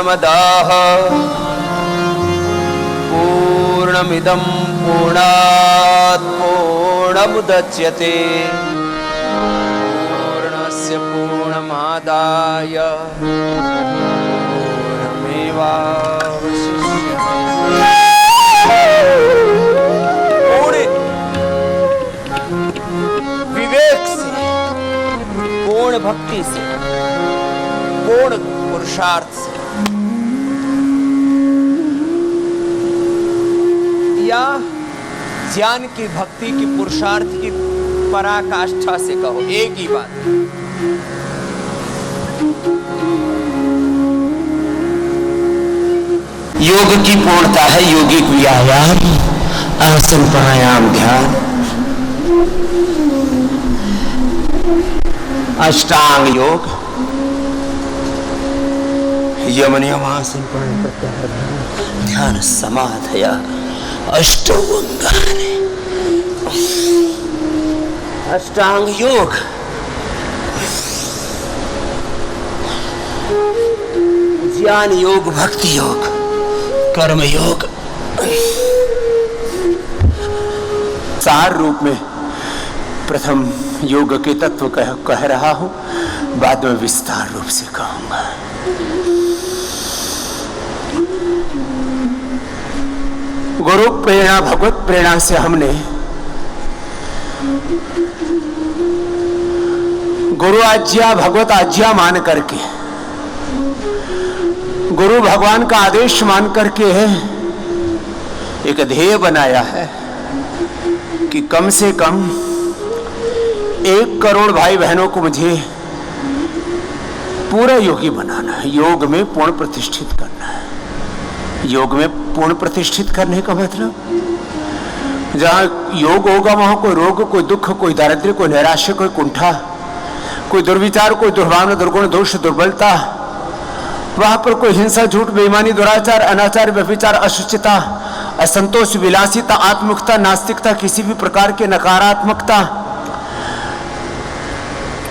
पूर्णमदः पूर्णमिदं पूर्णात् पूर्णमुदच्यते पूर्णस्य पूर्णमादाय पूर्णमेवावशिष्यते। पूर्ण विवेक से, पूर्ण भक्ति से, पूर्ण पुरुषार्थ से या ज्ञान की, भक्ति की, पुरुषार्थ की पराकाष्ठा से कहो, एक ही बात। योग की पूर्णता है योगिक व्यायाम, आसन प्राणायाम ध्यान, अष्टांग योग, यम नियमासन प्राणायाम प्रत्याहार ध्यान समाधया अष्टौ अंगानि। अष्टांग योग ज्ञान योग, भक्ति योग, कर्म योग, सार रूप में प्रथम योग के तत्व कह रहा हूं, बाद में विस्तार रूप से कहूंगा। गुरु प्रेरणा, भगवत प्रेरणा से हमने गुरु आज्ञा, भगवत आज्ञा मान करके, गुरु भगवान का आदेश मान करके एक ध्येय बनाया है कि कम से कम 1 करोड़ भाई बहनों को मुझे पूरा योगी बनाना है, योग में पूर्ण प्रतिष्ठित करना है। योग में पूर्ण प्रतिष्ठित करने का मतलब, जहां योग होगा वहां कोई रोग, कोई दुख, कोई दारिद्र्य, कोई नैराश्य, कोई कुंठा, कोई दुर्विचार, कोई दुर्भावना, दुर्गुण, दोष, दुर्बलता, वहां पर कोई हिंसा, झूठ, बेईमानी, दुराचार, अनाचार, व्यभिचार, अशुचिता, असंतोष, विलासिता, आत्ममुखता, नास्तिकता, किसी भी प्रकार के नकारात्मकता,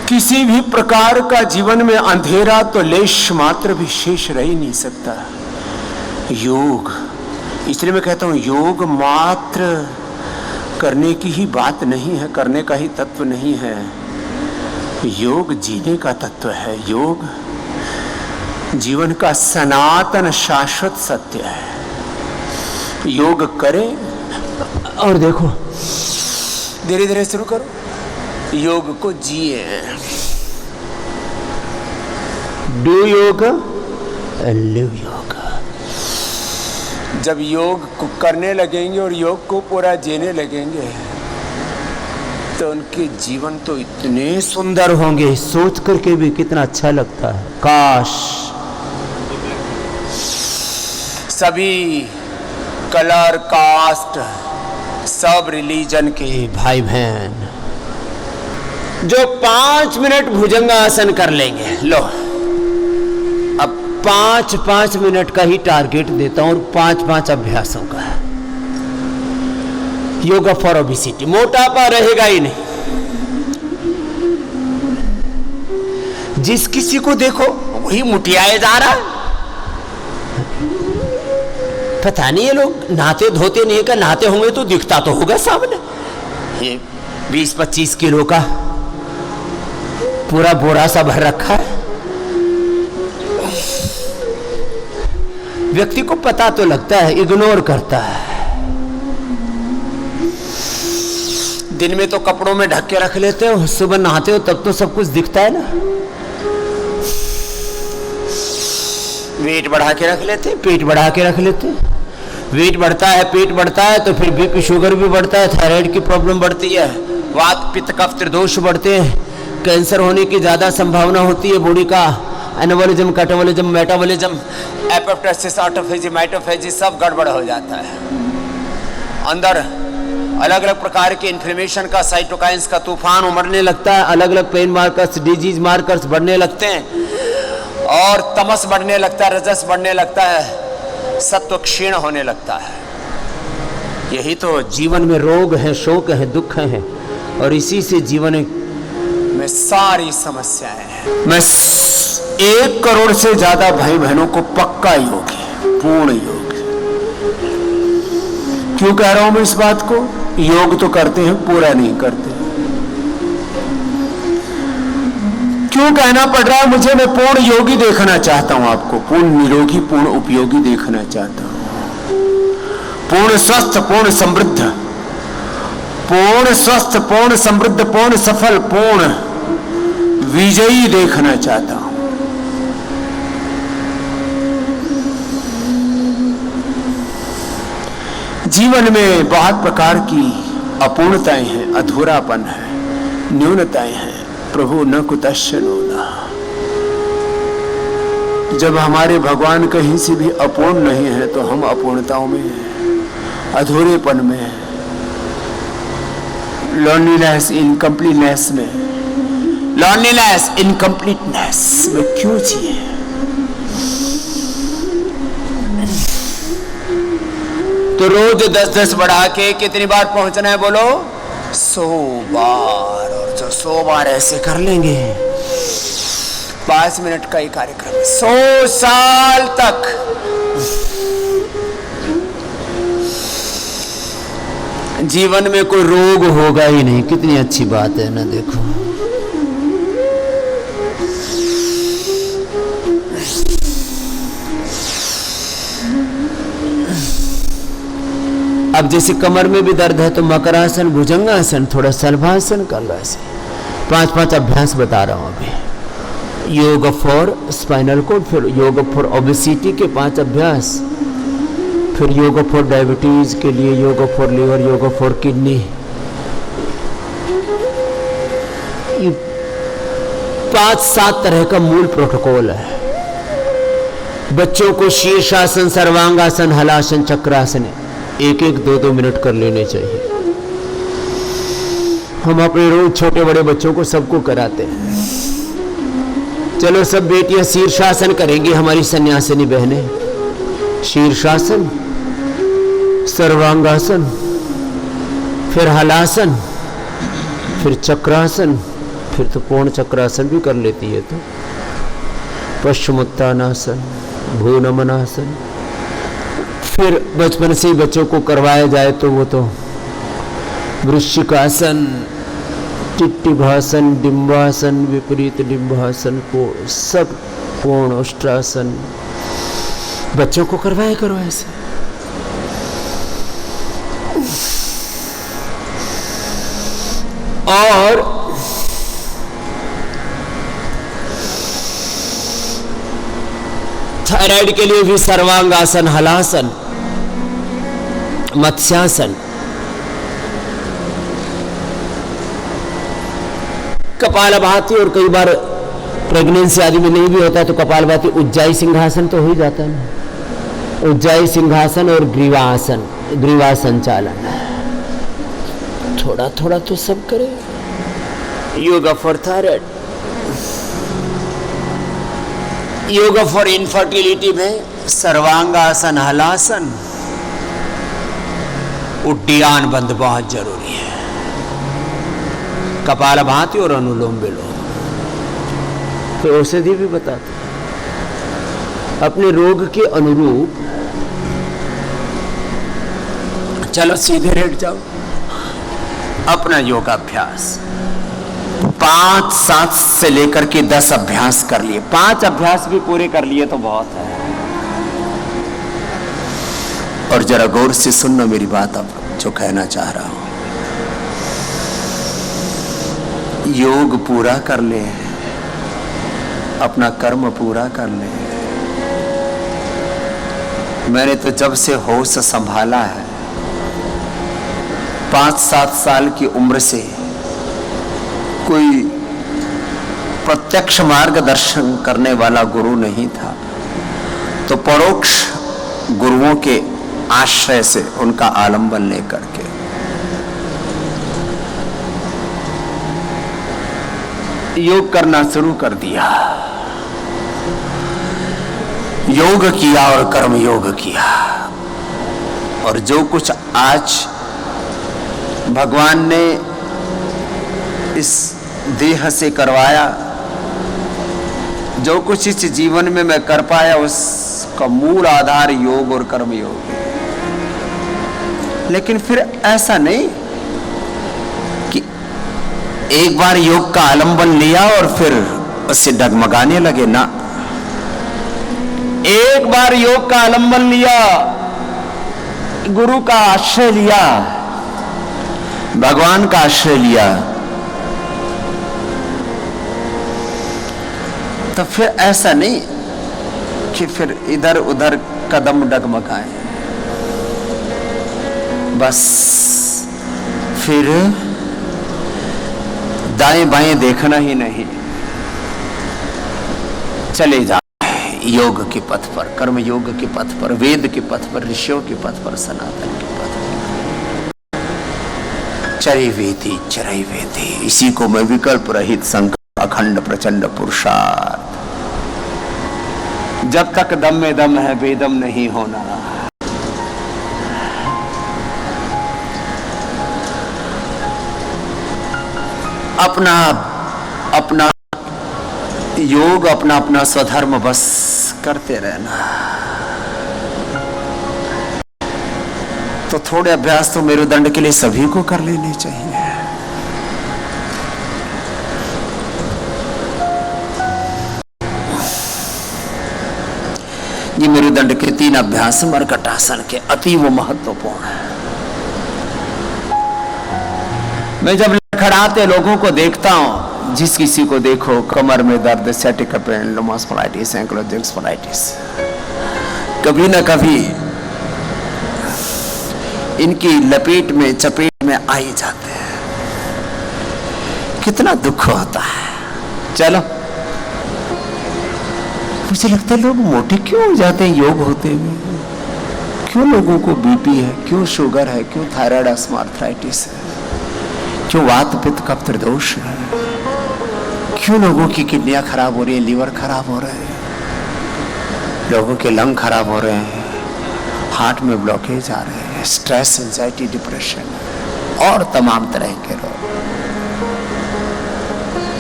किसी भी प्रकार का जीवन में अंधेरा तो लेश मात्र भी शेष रह ही नहीं सकता। योग, इसलिए मैं कहता हूं योग मात्र करने की ही बात नहीं है, करने का ही तत्व नहीं है। योग जीने का तत्व है। योग जीवन का सनातन शाश्वत सत्य है। योग करें और देखो, धीरे धीरे शुरू करो, योग को जिए। डू योग, लिव योग। जब योग को करने लगेंगे और योग को पूरा जीने लगेंगे तो उनके जीवन तो इतने सुंदर होंगे, सोच करके भी कितना अच्छा लगता है। काश सभी कलर, कास्ट, सब रिलीजन के भाई बहन जो 5 मिनट भुजंगासन कर लेंगे, लो अब 5-5 मिनट का ही टारगेट देता हूं और 5-5 अभ्यासों का। योगा फॉर ओबेसिटी, मोटापा रहेगा ही नहीं। जिस किसी को देखो वही मुटियाए जा रहा है। पता नहीं ये लोग नहाते धोते नहीं, का नहाते होंगे तो दिखता तो होगा सामने। ये 20-25 किलो का पूरा बोरा सा भर रखा है। व्यक्ति को पता तो लगता है, इग्नोर करता है। दिन में तो कपड़ों में ढक के रख लेते हो, सुबह नहाते हो तब तो सब कुछ दिखता है ना। वेट बढ़ा के रख लेते, पेट बढ़ा के रख लेते। वेट बढ़ता है, पेट बढ़ता है तो फिर बीपी शुगर भी बढ़ता है, थायराइड की प्रॉब्लम बढ़ती है, वात पित्त कफ त्रिदोष बढ़ते हैं, कैंसर होने की ज्यादा संभावना होती है। बॉडी का anabolism, catabolism, metabolism, apoptosis, autophagy, mitophagy सब गड़बड़ हो जाता है। अंदर अलग अलग प्रकार के इन्फ्लेमेशन का, साइटोकाइंस का तूफान उमड़ने लगता है। अलग अलग पेन मार्कर्स, डिजीज मार्कर्स बढ़ने लगते हैं और तमस बढ़ने लगता है, रजस बढ़ने लगता है, सत्व क्षीण होने लगता है। यही तो जीवन में रोग है, शोक है, दुख है और इसी से जीवन में सारी समस्याएं हैं। मैं 1 करोड़ से ज्यादा भाई बहनों को पक्का योग है, पूर्ण योग है। क्यों कह रहा हूं मैं इस बात को? योग तो करते हैं, पूरा नहीं करते। क्यों कहना पड़ रहा है मुझे? मैं पूर्ण योगी देखना चाहता हूं आपको, पूर्ण निरोगी, पूर्ण उपयोगी देखना चाहता हूं, पूर्ण स्वस्थ, पूर्ण समृद्ध, पूर्ण स्वस्थ, पूर्ण समृद्ध, पूर्ण सफल, पूर्ण विजयी देखना चाहता हूं। जीवन में बहुत प्रकार की अपूर्णताएं हैं, अधूरापन है, न्यूनताएं हैं। प्रभु न कुतश्चन होना। जब हमारे भगवान कहीं से भी अपूर्ण नहीं है तो हम अपूर्णताओं में हैं, अधूरेपन में हैं, लॉन्लीनेस, इनकम्प्लीटनेस में, लॉन्लीनेस, इनकम्प्लीटनेस में क्यों जिए? तो रोज 10-10 बढ़ा के कितनी बार पहुंचना है बोलो? 100 बार। और जो 100 बार ऐसे कर लेंगे, 5 मिनट का ही कार्यक्रम है, 100 साल तक जीवन में कोई रोग होगा ही नहीं। कितनी अच्छी बात है ना, देखो। अब जैसे कमर में भी दर्द है तो मकरासन, भुजंगासन, थोड़ा सलभासन कर लो। ऐसे 5-5 अभ्यास बता रहा हूं अभी। योग फॉर स्पाइनल कॉर्ड, फिर योग फॉर ओबेसिटी के 5 अभ्यास, फिर योग फॉर डायबिटीज के लिए योग फॉर लिवर, योग फॉर किडनी। ये 5-7 तरह का मूल प्रोटोकॉल है। बच्चों को शीर्षासन, सर्वांगासन, हलासन, चक्रासन 1-1, 2-2 मिनट कर लेने चाहिए। हम अपने रोज छोटे बड़े बच्चों को सबको कराते हैं। चलो सब बेटियां शीर्षासन करेंगी, हमारी सन्यासिनी बहनें। शीर्षासन, सर्वांगासन, फिर हलासन, फिर चक्रासन, फिर तो पूर्ण चक्रासन भी कर लेती है। तो पश्चिमोत्तानासन, भूनमनासन, फिर बचपन से ही बच्चों को करवाया जाए तो वो तो वृश्चिकासन, टिट्टिभासन, डिंबासन, विपरीत डिंबासन, सब पूर्ण उष्ट्रासन बच्चों को करवाया करो ऐसे। और थायराइड के लिए भी सर्वांगासन, हलासन, मत्स्यासन, कपालभाति, और कई बार प्रेगनेंसी आदि में नहीं भी होता है तो कपालभाति, उज्जाई सिंहासन तो हो ही जाता है ना। उज्जाई सिंहासन और ग्रीवासन, ग्रीवा संचालन, थोड़ा थोड़ा तो सब करे। Yoga for thyroid, yoga for infertility में सर्वांगासन, हलासन, उड्डीयान बंद बहुत जरूरी है। कपालभाति और अनुलोम विलोम। तो औषधि भी बताते अपने रोग के अनुरूप। चलो सीधे लेट जाओ। अपना योगाभ्यास 5-7 से लेकर के 10 अभ्यास कर लिए। 5 अभ्यास भी पूरे कर लिए तो बहुत है। और जरा गौर से सुनना मेरी बात, अब जो कहना चाह रहा हूं। योग पूरा कर ले, अपना कर्म पूरा कर ले। मैंने तो जब से होश संभाला है, 5-7 साल की उम्र से कोई प्रत्यक्ष मार्गदर्शन करने वाला गुरु नहीं था, तो परोक्ष गुरुओं के आश्रय से, उनका आलंबन लेकर के योग करना शुरू कर दिया। योग किया और कर्म योग किया। और जो कुछ आज भगवान ने इस देह से करवाया, जो कुछ इस जीवन में मैं कर पाया उसका मूल आधार योग और कर्म योग है। लेकिन फिर ऐसा नहीं कि एक बार योग का आलंबन लिया और फिर उससे डगमगाने लगे ना। एक बार योग का आलंबन लिया, गुरु का आश्रय लिया, भगवान का आश्रय लिया, तो फिर ऐसा नहीं कि फिर इधर उधर कदम डगमगाए। बस फिर दाएं बाएं देखना ही नहीं, चले जा योग के पथ पर, कर्म योग के पथ पर, वेद के पथ पर, ऋषियों के पथ पर, सनातन के पथ पर। चरई वेदी चरई वेदी, इसी को मैं विकल्प रहित संकल्प अखंड प्रचंड पुरुषार्थ। जब तक दम में दम है बेदम नहीं होना। अपना अपना योग, अपना अपना स्वधर्म बस करते रहना। तो थोड़े अभ्यास तो मेरुदंड के लिए सभी को कर लेने चाहिए। ये मेरुदंड के 3 अभ्यास मर्कटासन के अतीव महत्वपूर्ण है। मैं जब लड़खड़ाते लोगों को देखता हूं, जिस किसी को देखो कमर में दर्द, सैटिका पेन, लुम्बोस्पाइटिस, एंक्लोजिंग स्पाइटिस, कभी न कभी इनकी लपेट में चपेट में आ ही जाते हैं। कितना दुख होता है। चलो, मुझे लगता है लोग मोटे क्यों हो जाते हैं योग होते हुए? क्यों लोगों को बीपी है, क्यों शुगर है, क्यों थायराइड अस्थमा आर्थराइटिस है, क्यों वात पित्त कफ त्रिदोष है, क्यों लोगों की किडनियां खराब हो रही है, लीवर खराब हो रहे हैं, लोगों के लंग खराब हो रहे हैं, हार्ट में ब्लॉकेज आ रहे हैं, स्ट्रेस, एंजाइटी, डिप्रेशन और तमाम तरह के रोग,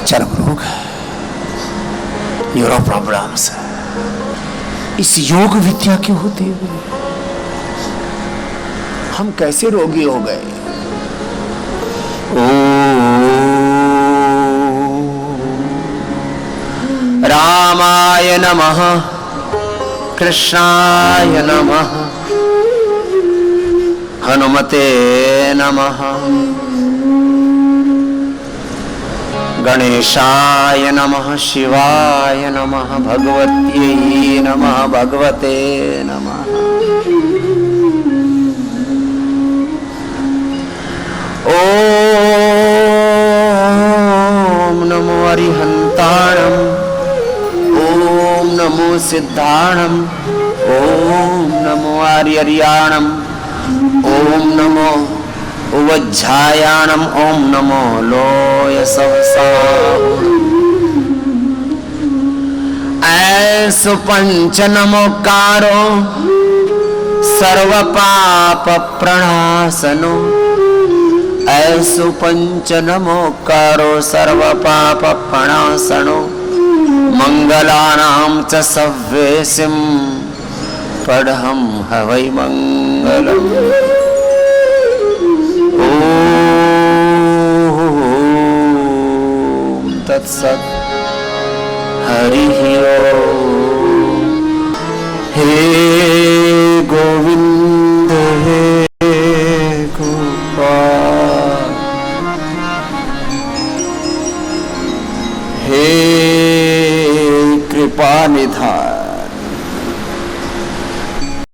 चर्म रोग है, न्यूरो प्रॉब्लम्स है। इस योग विद्या के होते हुए हम कैसे रोगी हो गए? रामाय नमः, कृष्णाय नमः, हनुमते नमः, गणेशाय नमः, शिवाय नमः, भगवत्यै नमः, भगवते नमः। ओम नमो अरिहंताणम, ओम नमो सिद्धाणम, ओम नमो आर्यरियाणम, ओम नमो उवज्झायाणम, ओम नमो लोय सवसाहुणम। ऐसु पंच नमोकारो सर्व पाप प्रणासनो, ऐसु पंच नमोकारो सर्व पाप प्रणासनो, मंगलानां च सव्वेसिं पढ़हं हवै मंगलम्। ओम तत्सत्। हरि ओम। हे गोविंद हे गोपाल, हे कृपा निधान,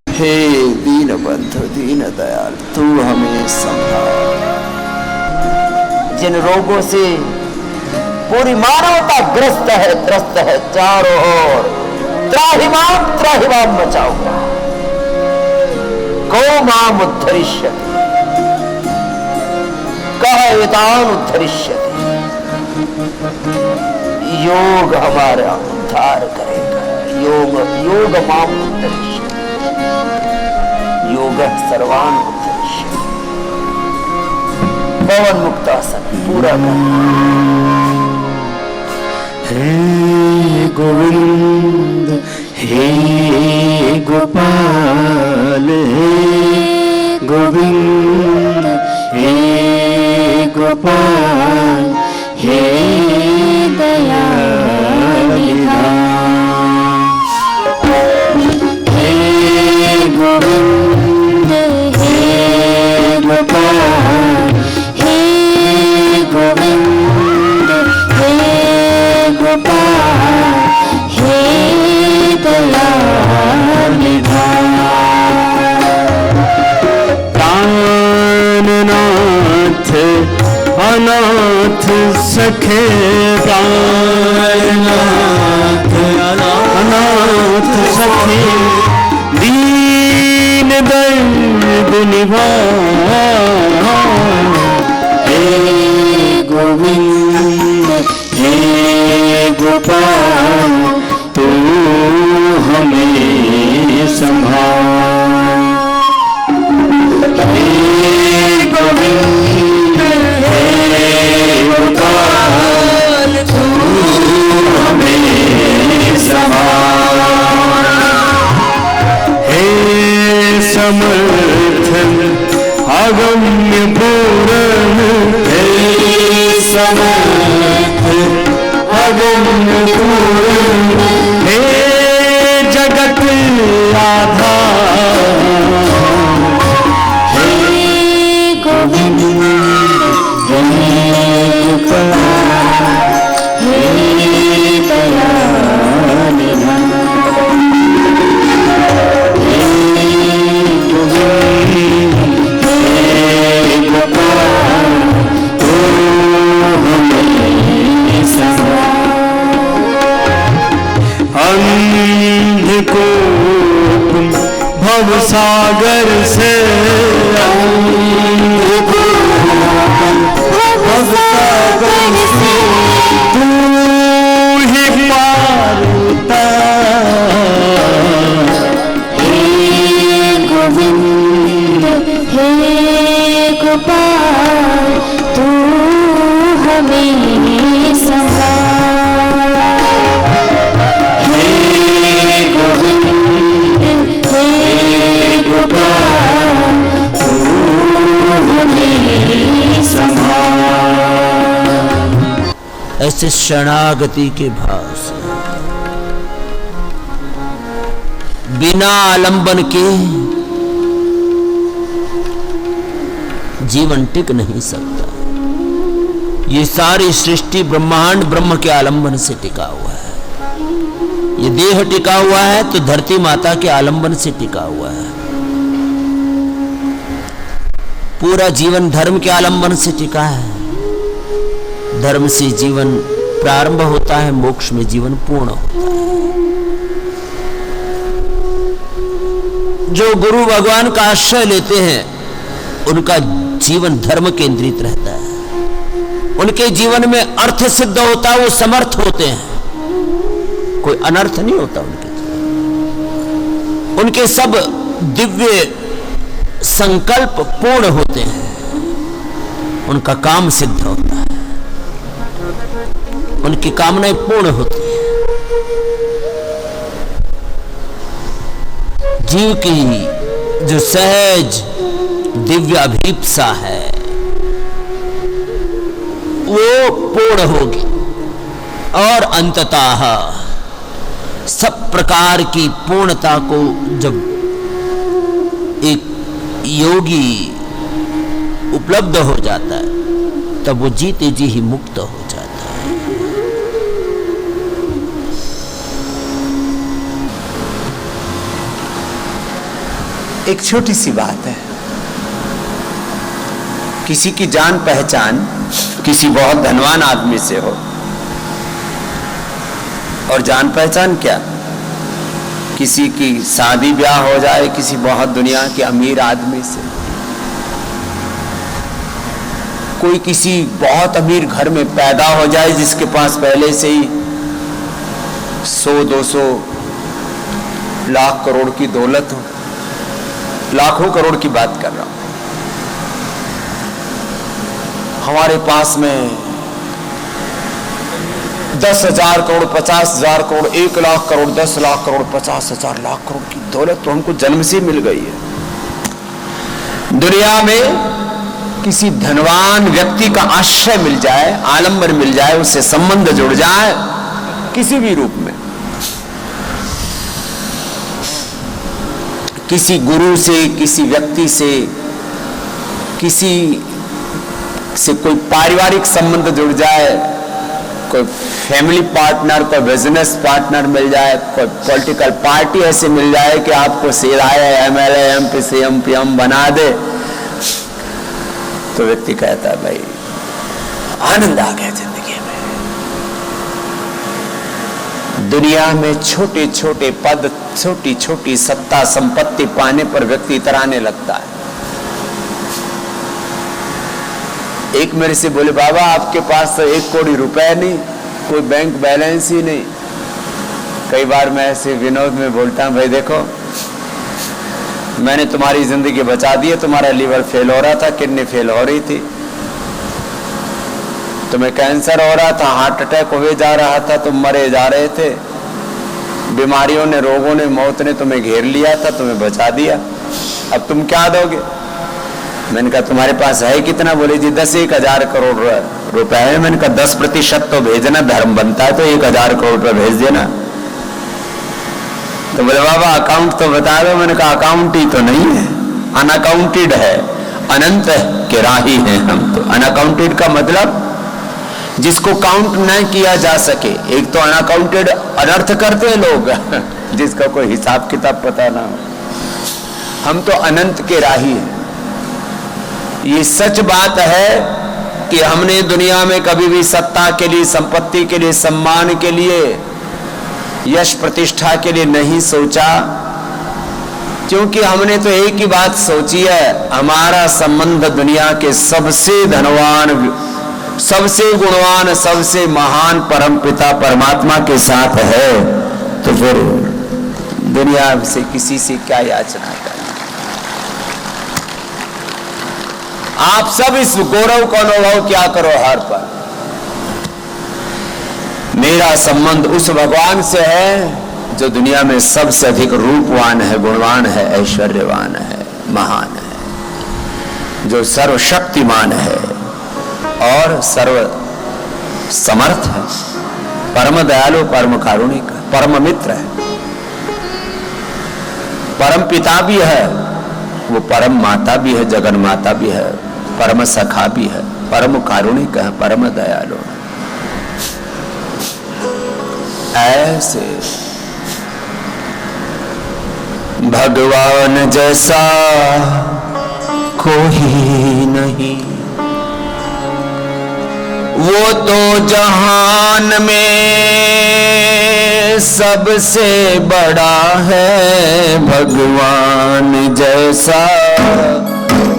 हे दीन बंधु दीन दयाल, तू हमें संभाल। जिन रोगों से पूरी मानवता ग्रस्त है, त्रस्त है, चारों ओर त्राहिमाम मचाऊंगा। को माम उद्धरिष्यति, कह एतान उद्धरिष्यति। योग हमारा उद्धार करेगा। योग योग माम उद्धरिष्यति, योग सर्वान उद्धरिष्यति। पवन मुक्तासन पूरा कर। हे गोविंद हे गोपाल हे गोविंद हे गोपाल हे दयाल हे गोविंद हे गोपाल हे गोविंद हे गोपाल हे दयाल प्राणनाथ अनाथ सखे प्राणनाथ अनाथ सखे दीन दर्द निवार हे गोविंद हे गोपाल तू हमें संभाल हे गोविंद हे गोपाल तू हमें संभाल हे समर्थन अगम्य पूर्ण हे समर्थ अगम्य पूर्ण हे जगत आधार हे गोविंद हे गोपाल हे दयाल हे गोविंद अंधकूप भव सागर से भव सागर से तू ही पार उतार हे गोविंद हे गोपाल तू हमें संभाल हे गोविंद हे गोपाल तू हमें संभाल। ऐसे शरणागति के भाव से बिना आलंबन के जीवन टिक नहीं सकता। ये सारी सृष्टि ब्रह्मांड ब्रह्म के आलंबन से टिका हुआ है। ये देह टिका हुआ है तो धरती माता के आलंबन से टिका हुआ है। पूरा जीवन धर्म के आलंबन से टिका है। धर्म से जीवन प्रारंभ होता है, मोक्ष में जीवन पूर्ण होता है। जो गुरु भगवान का आश्रय लेते हैं उनका जीवन धर्म केंद्रित रहता है। उनके जीवन में अर्थ सिद्ध होता है, वो समर्थ होते हैं, कोई अनर्थ नहीं होता उनके जीवन। उनके सब दिव्य संकल्प पूर्ण होते हैं, उनका काम सिद्ध होता है, उनकी कामनाएं पूर्ण होती है। जीव की जो सहज दिव्य अभीप्सा है वो पूर्ण होगी और अंततः सब प्रकार की पूर्णता को जब एक योगी उपलब्ध हो जाता है तब वो जीते जी ही मुक्त हो जाता है। एक छोटी सी बात है, किसी की जान पहचान किसी बहुत धनवान आदमी से हो, और जान पहचान क्या, किसी की शादी ब्याह हो जाए किसी बहुत दुनिया के अमीर आदमी से, कोई किसी बहुत अमीर घर में पैदा हो जाए जिसके पास पहले से ही 100-200 लाख करोड़ की दौलत हो, लाखों करोड़ की बात कर रहा हूं। हमारे पास में 10,000 करोड़, 50,000 करोड़, 1 लाख करोड़, 10 लाख करोड़, 50,000 लाख करोड़ की दौलत तो हमको जन्म से मिल गई है। दुनिया में किसी धनवान व्यक्ति का आश्रय मिल जाए, आलंबन मिल जाए, उससे संबंध जुड़ जाए किसी भी रूप में, किसी गुरु से, किसी व्यक्ति से, किसी से कोई पारिवारिक संबंध जुड़ जाए, कोई फैमिली पार्टनर, कोई बिजनेस पार्टनर मिल जाए, कोई पॉलिटिकल पार्टी ऐसे मिल जाए कि आपको सीधाए एमएलए, एमपी, सीएम, पीएम बना दे, तो व्यक्ति कहता है भाई आनंद आ गया जिंदगी में। दुनिया में छोटे छोटे पद, छोटी छोटी सत्ता संपत्ति पाने पर व्यक्ति इतराने लगता है। एक मेरे से बोले बाबा आपके पास तो 1 करोड़ रुपए नहीं, कोई बैंक बैलेंस ही नहीं। कई बार मैं ऐसे विनोद में बोलता हूं भाई देखो मैंने तुम्हारी जिंदगी बचा दी है, तुम्हारा लीवर फेल हो रहा था, किडनी फेल हो रही थी, तुम्हें कैंसर हो रहा था, हार्ट अटैक हुए जा रहा था, तुम मरे जा रहे थे, बीमारियों ने, रोगों ने, मौत ने तुम्हें घेर लिया था, तुम्हें बचा दिया, अब तुम क्या दोगे? मैंने कहा तुम्हारे पास है कितना? बोले जी 10-1,000 करोड़ रुपए है। मैंने कहा 10% तो भेजना, धर्म बनता है तो 1,000 करोड़ रुपए भेज देना। तो बोले बाबा अकाउंट तो बता दो। मैंने कहा अकाउंट ही तो नहीं है, अनअकाउंटेड है, अनंत के राही हैं हम तो। अनअकाउंटेड का मतलब जिसको काउंट न किया जा सके। एक तो अनअकाउंटेड अनर्थ करते हैं लोग जिसका कोई हिसाब किताब पता ना हो। हम तो अनंत के राही हैं। ये सच बात है कि हमने दुनिया में कभी भी सत्ता के लिए, संपत्ति के लिए, सम्मान के लिए, यश प्रतिष्ठा के लिए नहीं सोचा, क्योंकि हमने तो एक ही बात सोची है, हमारा संबंध दुनिया के सबसे धनवान, सबसे गुणवान, सबसे महान परम पिता परमात्मा के साथ है। तो फिर दुनिया से किसी से क्या याचना करें? आप सब इस गौरव का अनुभव क्या करो हर पर। मेरा संबंध उस भगवान से है जो दुनिया में सबसे अधिक रूपवान है, गुणवान है, ऐश्वर्यवान है, महान है, जो सर्वशक्तिमान है और सर्व समर्थ है, परम दयालु, परम कारुणिक, परम मित्र है, परम पिता भी है, वो परम माता भी है, जगन माता भी है, परम सखा भी है, परम कारुणिक है, परम दयालु है। ऐसे भगवान जैसा कोई नहीं, वो तो जहान में सबसे बड़ा है। भगवान जैसा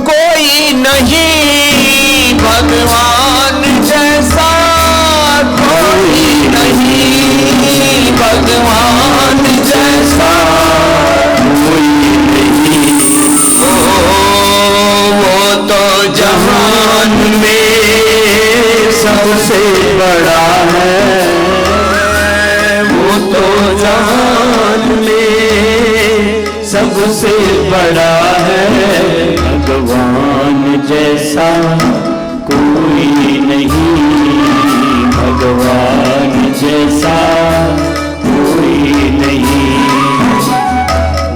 कोई नहीं, भगवान जैसा कोई नहीं, भगवान जैसा कोई नहीं। वो तो जहान में सबसे बड़ा है, वो तो जहान में सबसे बड़ा है। भगवान जैसा कोई नहीं, भगवान जैसा कोई नहीं।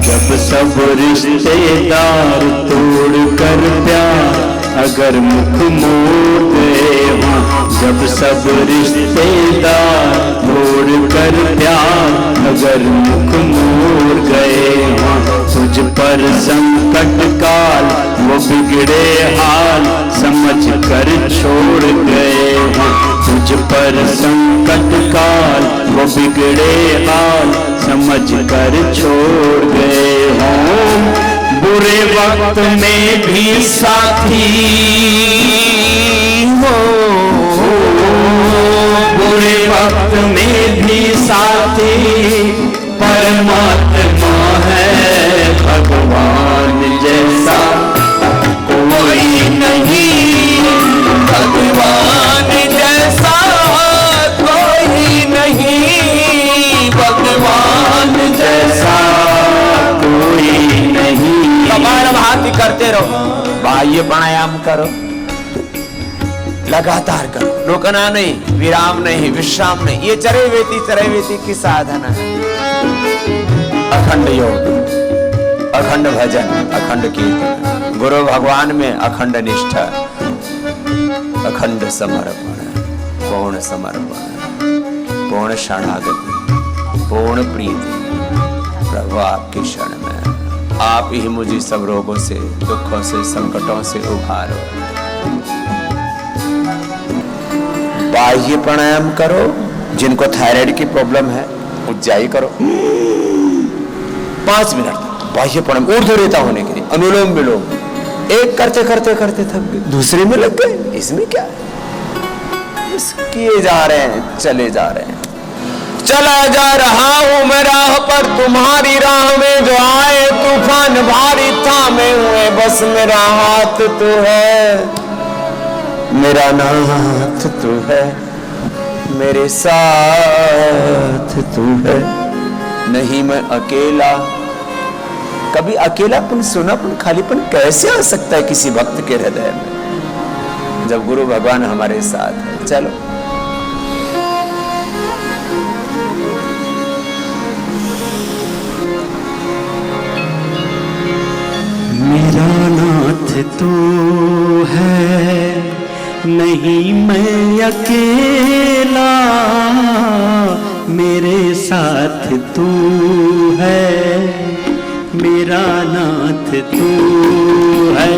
जब सब रिश्तेदार तोड़ कर प्यार अगर मुख मोड़ गए वहाँ, जब सब रिश्तेदार तोड़ कर प्यार अगर मुख मोड़ गए वहाँ, तुझ पर संकट काल वो बिगड़े हाल समझ कर छोड़ गए वहाँ, तुझ पर संकट काल वो बिगड़े हाल समझ कर छोड़ गए हों। बुरे वक्त में भी साथी हो, बुरे वक्त में भी साथी परमात्मा है। भगवान जैसा कोई नहीं, भगवान जैसा कोई प्राणायाम करो, लगातार करो, रुकना नहीं, विराम नहीं, विश्राम नहीं। ये चरैवेति की साधना है। अखंड योग, अखंड भजन, अखंड कीर्तन, गुरु भगवान में अखंड निष्ठा, अखंड समर्पण, पूर्ण समर्पण, पूर्ण शरणागति, पूर्ण प्रीति। प्रभु आपके शरण में, आप ही मुझे सब रोगों से, दुखों से, संकटों से उभारो। बाह्य प्राणायाम करो, जिनको थायराइड की प्रॉब्लम है उज्जाई करो 5 मिनट बाह्य प्राणायाम, ऊर्ध्वरेता होने के लिए अनुलोम विलोम। एक करते करते करते थक गए, दूसरे में लग गए, इसमें क्या है? बस किए जा रहे हैं, चले जा रहे हैं। चला जा रहा हूं मैं राह पर, तुम्हारी राह में जो आए तूफान भारी थामे हुए, बस मेरा हाथ तो है, मेरा नाथ तू है, मेरे साथ तू है, नहीं मैं अकेला। कभी अकेलापन, सुनापन, खालीपन कैसे आ सकता है किसी भक्त के हृदय में, जब गुरु भगवान हमारे साथ है। चलो मेरा नाथ तू है, नहीं मैं अकेला, मेरे साथ तू है, मेरा नाथ तू है।